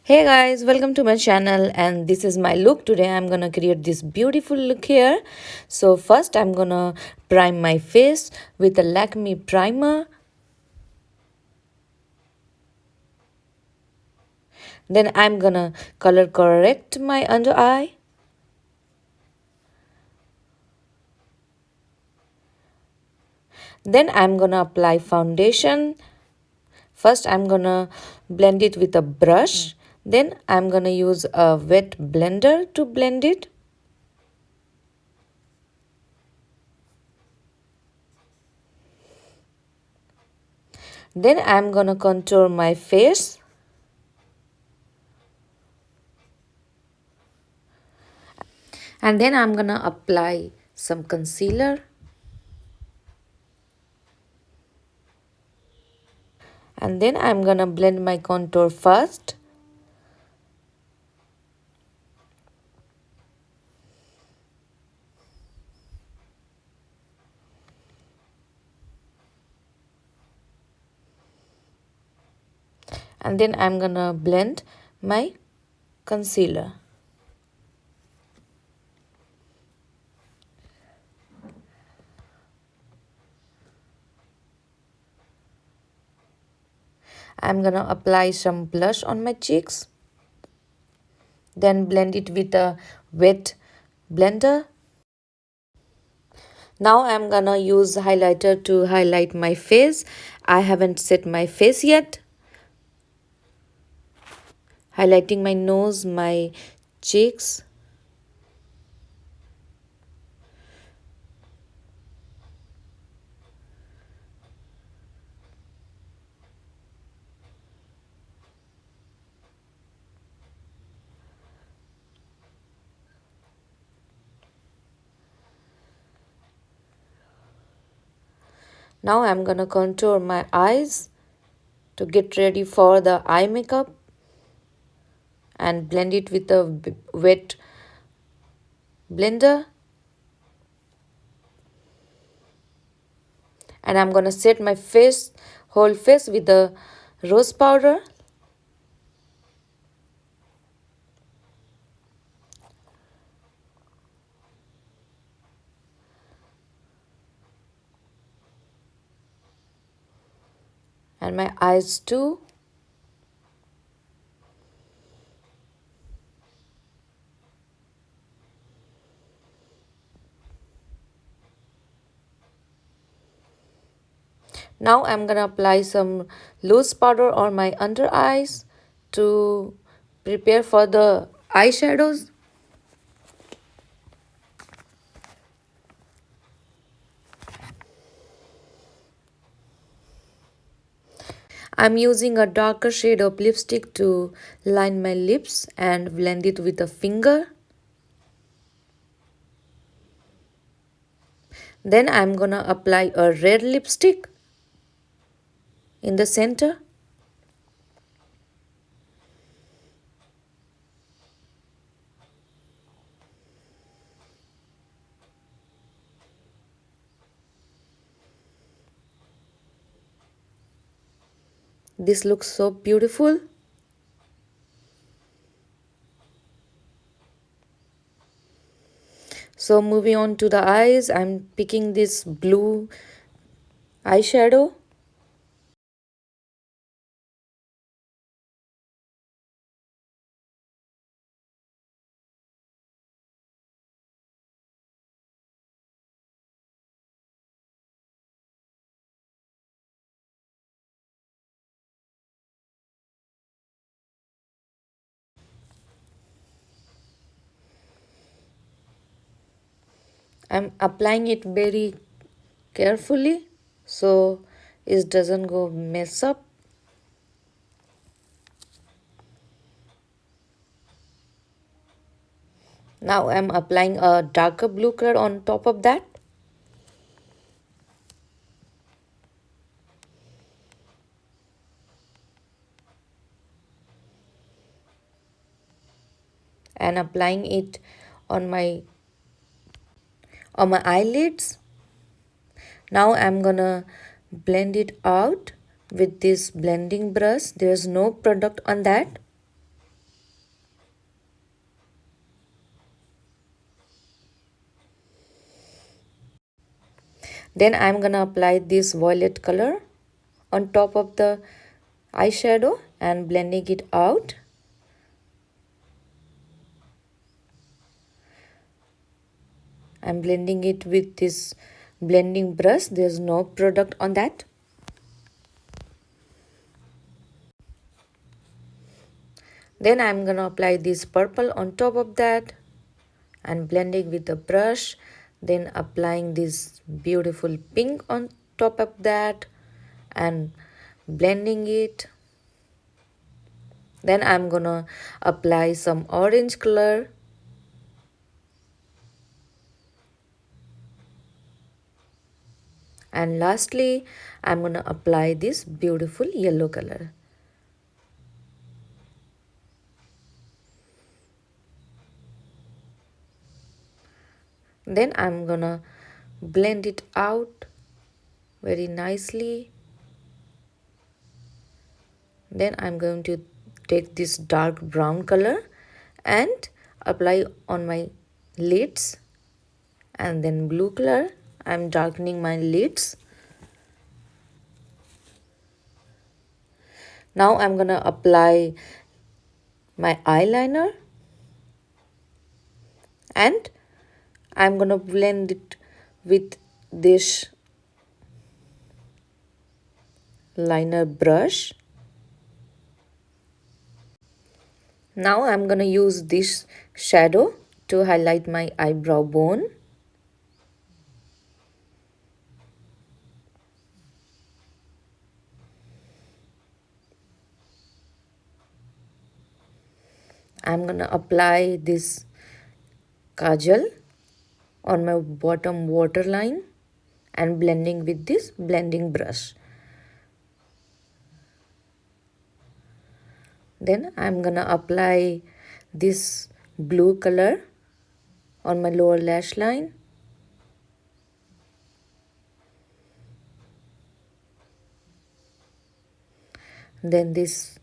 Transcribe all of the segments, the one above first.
Hey guys, welcome to my channel and this is my look. Today I'm gonna create this beautiful look here. So first I'm gonna prime my face with a Lakme primer. Then I'm gonna color correct my under eye. Then I'm gonna apply foundation. First I'm gonna blend it with a brush. Then I'm gonna use a wet blender to blend it. Then I'm gonna contour my face. And then I'm gonna apply some concealer. And then I'm gonna blend my contour first. And then I'm gonna blend my concealer. I'm gonna apply some blush on my cheeks. Then blend it with a wet blender. Now I'm gonna use highlighter to highlight my face. I haven't set my face yet. Highlighting my nose, my cheeks. Now I'm gonna contour my eyes to get ready for the eye makeup and blend it with a wet blender. And I'm gonna set my whole face with the rose powder. And my eyes too. Now I'm gonna apply some loose powder on my under eyes to prepare for the eyeshadows. I'm using a darker shade of lipstick to line my lips and blend it with a finger. Then I'm gonna apply a red lipstick in the center. This looks so beautiful. So moving on to the eyes, I'm picking this blue eyeshadow. I'm applying it very carefully so it doesn't go mess up. Now I'm applying a darker blue color on top of that. And applying it on my eyelids. Now I'm gonna blend it out with this blending brush. There's no product on that. Then I'm gonna apply this violet color on top of the eyeshadow and blending it out. I'm blending it with this blending brush. There's no product on that. Then I'm gonna apply this purple on top of that and blending with the brush. Then applying this beautiful pink on top of that and blending it. Then I'm gonna apply some orange color. And lastly, I'm gonna apply this beautiful yellow color. Then I'm gonna blend it out very nicely. Then I'm going to take this dark brown color and apply on my lids, and then blue color. I'm darkening my lids. Now I'm gonna apply my eyeliner and I'm gonna blend it with this liner brush. Now I'm gonna use this shadow to highlight my eyebrow bone. I'm gonna apply this kajal on my bottom waterline and blending with this blending brush. Then I'm gonna apply this blue color on my lower lash line. Then this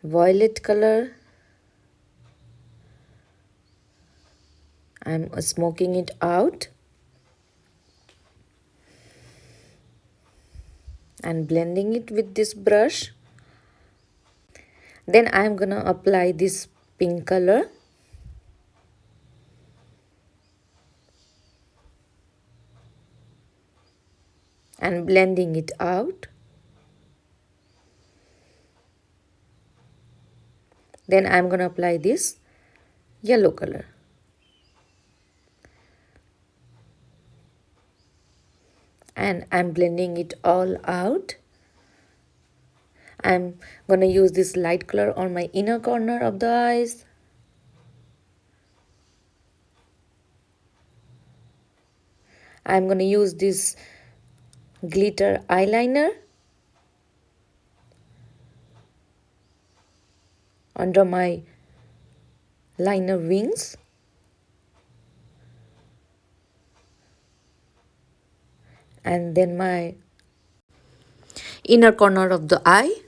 violet color, I'm smoking it out and blending it with this brush. Then I'm gonna apply this pink color and blending it out. Then I'm gonna apply this yellow color. And I'm blending it all out. I'm gonna use this light color on my inner corner of the eyes. I'm gonna use this glitter eyeliner under my liner wings. And then my inner corner of the eye.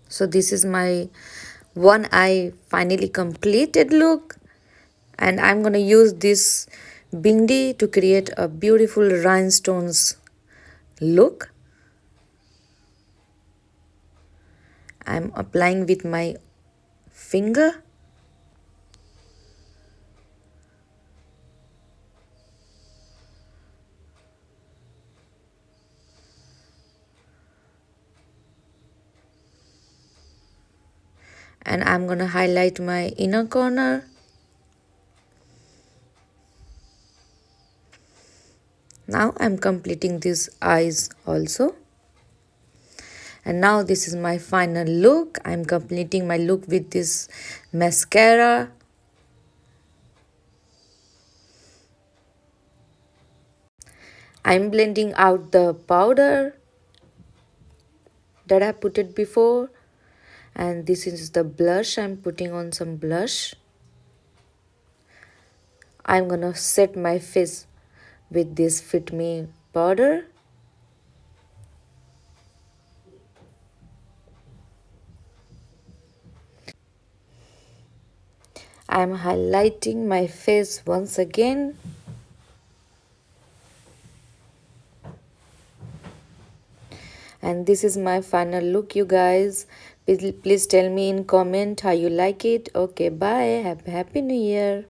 So this is my one eye finally completed look, and I'm gonna use this bindi to create a beautiful rhinestones look. I'm applying with my finger. And I'm gonna highlight my inner corner. Now I'm completing these eyes also. And now this is my final look. I'm completing my look with this mascara. I'm blending out the powder that I put it before. And this is the blush. I'm putting on some blush. I'm gonna set my face with this Fit Me powder. I'm highlighting my face once again. And this is my final look, you guys. Please tell me in comment how you like it. Okay, bye. Happy New Year.